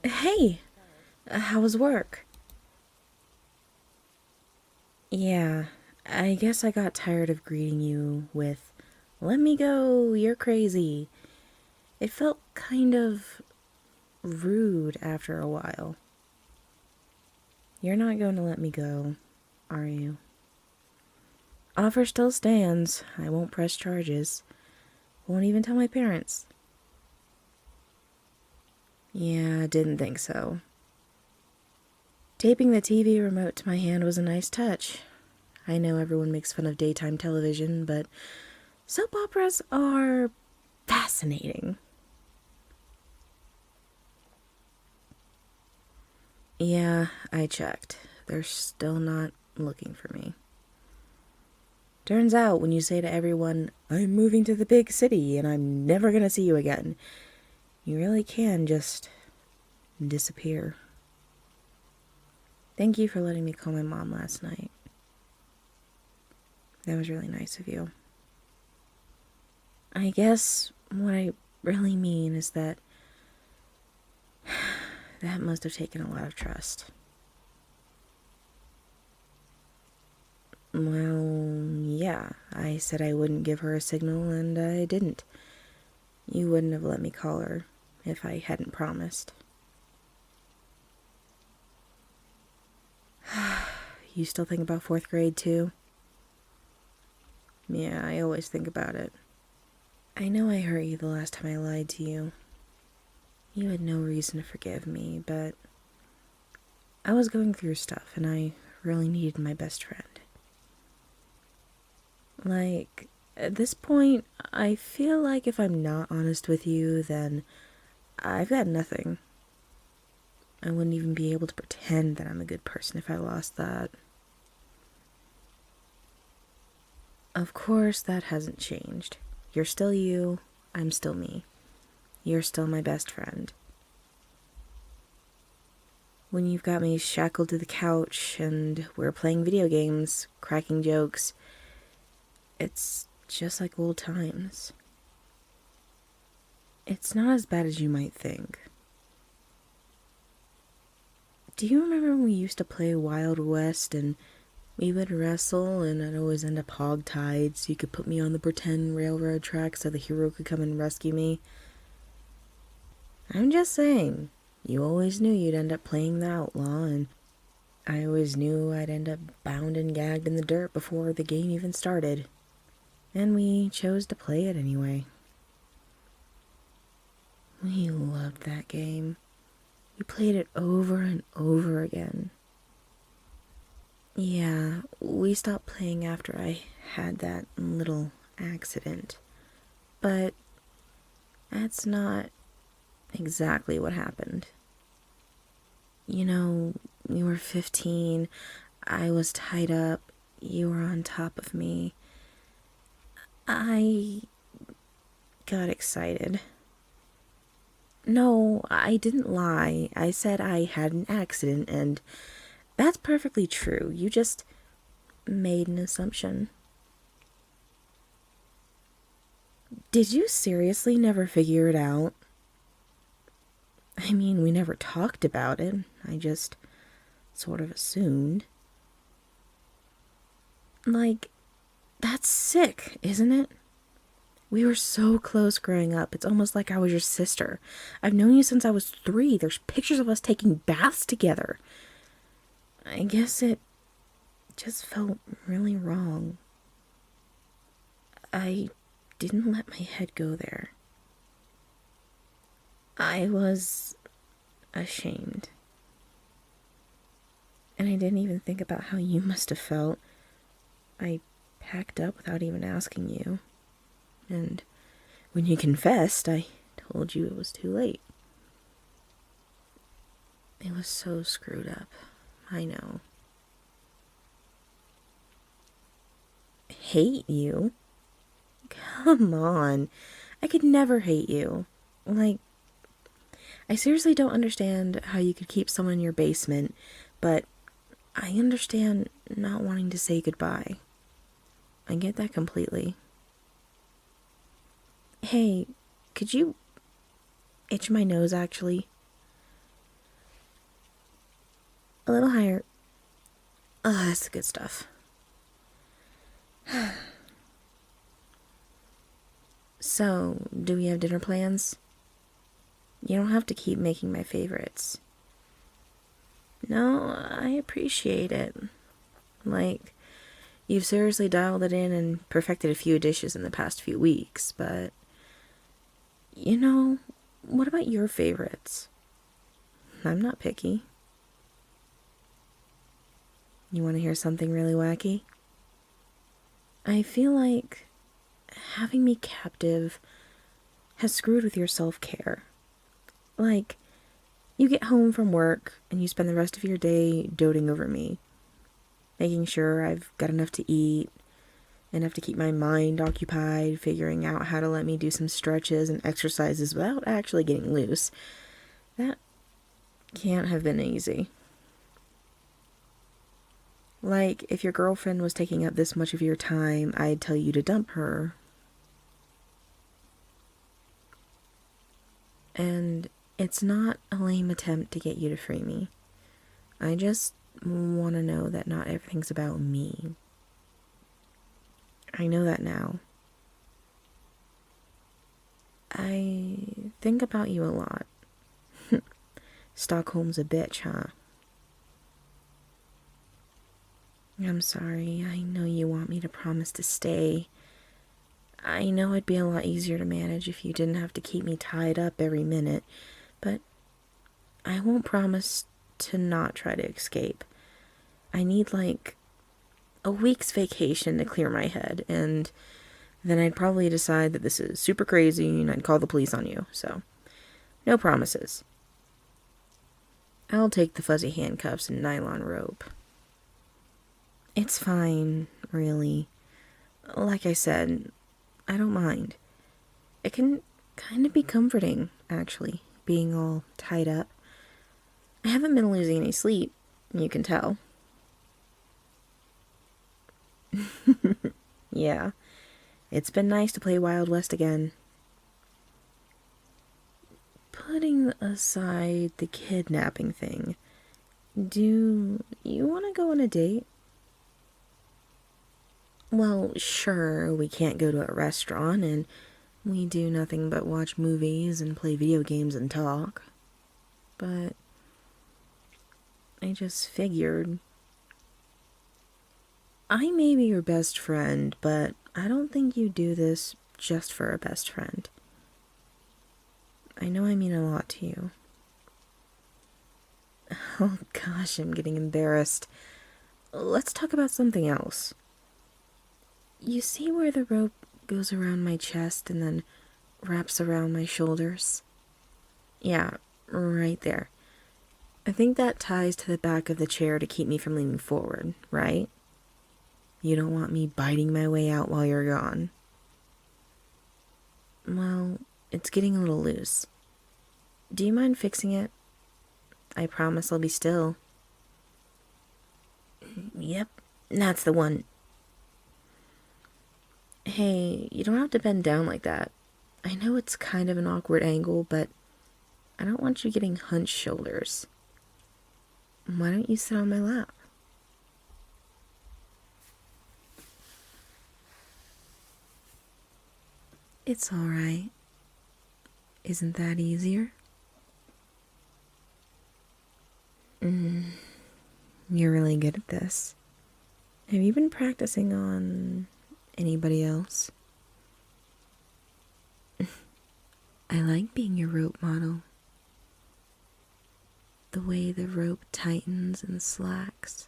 Hey, how was work? Yeah, I guess I got tired of greeting you with, "Let me go, you're crazy." It felt kind of rude after a while. You're not going to let me go, are you? Offer still stands. I won't press charges. Won't even tell my parents. Yeah, didn't think so. Taping the TV remote to my hand was a nice touch. I know everyone makes fun of daytime television, but soap operas are fascinating. Yeah, I checked. They're still not looking for me. Turns out when you say to everyone, "I'm moving to the big city and I'm never gonna see you again," you really can just disappear. Thank you for letting me call my mom last night. That was really nice of you. I guess what I really mean is that that must have taken a lot of trust. Well, yeah, I said I wouldn't give her a signal and I didn't. You wouldn't have let me call her if I hadn't promised. You still think about 4th grade too? Yeah, I always think about it. I know I hurt you the last time I lied to you. You had no reason to forgive me, but I was going through stuff and I really needed my best friend. Like, at this point, I feel like if I'm not honest with you, then I've got nothing. I wouldn't even be able to pretend that I'm a good person if I lost that. Of course, that hasn't changed. You're still you, I'm still me. You're still my best friend. When you've got me shackled to the couch and we're playing video games, cracking jokes, it's just like old times. It's not as bad as you might think. Do you remember when we used to play Wild West and we would wrestle and I'd always end up hogtied so you could put me on the pretend railroad track so the hero could come and rescue me? I'm just saying, you always knew you'd end up playing the outlaw, and I always knew I'd end up bound and gagged in the dirt before the game even started. And we chose to play it anyway. We loved that game. We played it over and over again. Yeah, we stopped playing after I had that little accident. But that's not exactly what happened. You know, we were 15, I was tied up, you were on top of me. I got excited. No, I didn't lie. I said I had an accident, and that's perfectly true. You just made an assumption. Did you seriously never figure it out? I mean, we never talked about it. I just sort of assumed. Like, that's sick, isn't it? We were so close growing up. It's almost like I was your sister. I've known you since I was 3. There's pictures of us taking baths together. I guess it just felt really wrong. I didn't let my head go there. I was ashamed. And I didn't even think about how you must have felt. I packed up without even asking you. And when you confessed, I told you it was too late. It was so screwed up. I know. Hate you? Come on. I could never hate you. Like, I seriously don't understand how you could keep someone in your basement, but I understand not wanting to say goodbye. I get that completely. Hey, could you itch my nose actually? A little higher. Oh, that's the good stuff. So, do we have dinner plans? You don't have to keep making my favorites. No, I appreciate it. Like, you've seriously dialed it in and perfected a few dishes in the past few weeks, but... what about your favorites? I'm not picky. You want to hear something really wacky? I feel like having me captive has screwed with your self-care. Like, you get home from work and you spend the rest of your day doting over me, making sure I've got enough to eat, enough to keep my mind occupied, figuring out how to let me do some stretches and exercises without actually getting loose. That can't have been easy. Like, if your girlfriend was taking up this much of your time, I'd tell you to dump her. And it's not a lame attempt to get you to free me. I just want to know that not everything's about me. I know that now. I think about you a lot. Stockholm's a bitch, huh? I'm sorry. I know you want me to promise to stay. I know it'd be a lot easier to manage if you didn't have to keep me tied up every minute, but I won't promise to not try to escape. I need, like, a week's vacation to clear my head, and then I'd probably decide that this is super crazy and I'd call the police on you, so no promises. I'll take the fuzzy handcuffs and nylon rope. It's fine, really. Like I said, I don't mind. It can kind of be comforting, actually, being all tied up. I haven't been losing any sleep, you can tell. Yeah, it's been nice to play Wild West again. Putting aside the kidnapping thing, do you want to go on a date? Well, sure, we can't go to a restaurant, and we do nothing but watch movies and play video games and talk. But I just figured... I may be your best friend, but I don't think you do this just for a best friend. I know I mean a lot to you. Oh gosh, I'm getting embarrassed. Let's talk about something else. You see where the rope goes around my chest and then wraps around my shoulders? Yeah, right there. I think that ties to the back of the chair to keep me from leaning forward, right? You don't want me biting my way out while you're gone. Well, it's getting a little loose. Do you mind fixing it? I promise I'll be still. Yep, that's the one. Hey, you don't have to bend down like that. I know it's kind of an awkward angle, but I don't want you getting hunched shoulders. Why don't you sit on my lap? It's alright. Isn't that easier? You're really good at this. Have you been practicing on anybody else? I like being your rope model. The way the rope tightens and slacks,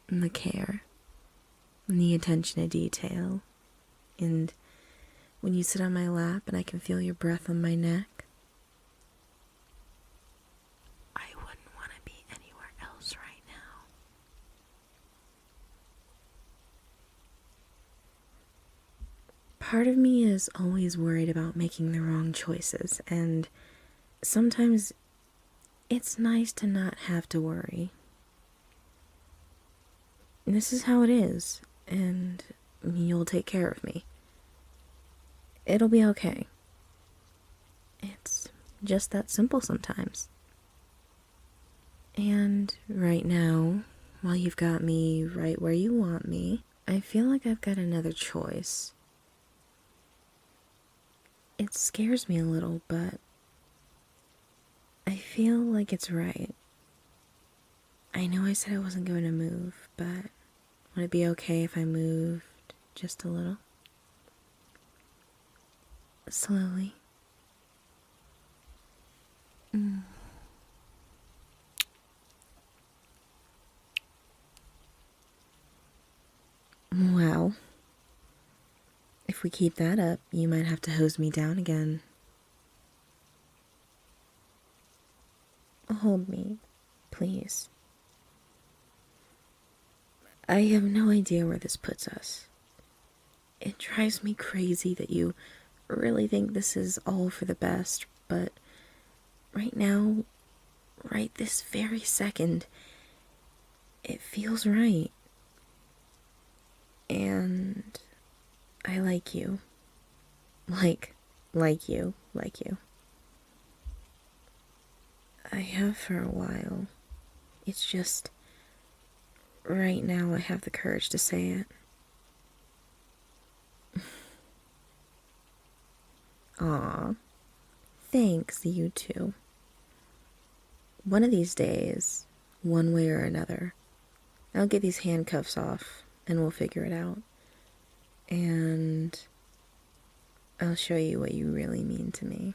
and the care, and the attention to detail, and when you sit on my lap and I can feel your breath on my neck. I wouldn't want to be anywhere else right now. Part of me is always worried about making the wrong choices, and sometimes it's nice to not have to worry. This is how it is, and you'll take care of me. It'll be okay. It's just that simple sometimes. And right now, while you've got me right where you want me, I feel like I've got another choice. It scares me a little, but I feel like it's right. I know I said I wasn't going to move, but would it be okay if I moved just a little? Slowly. Wow. If we keep that up, you might have to hose me down again. Hold me, please. I have no idea where this puts us. It drives me crazy that you really think this is all for the best, but right now, right this very second, it feels right. And I like you. Like you. I have for a while. It's just, right now I have the courage to say it. Aw, thanks, you too. One of these days, one way or another, I'll get these handcuffs off and we'll figure it out. And I'll show you what you really mean to me.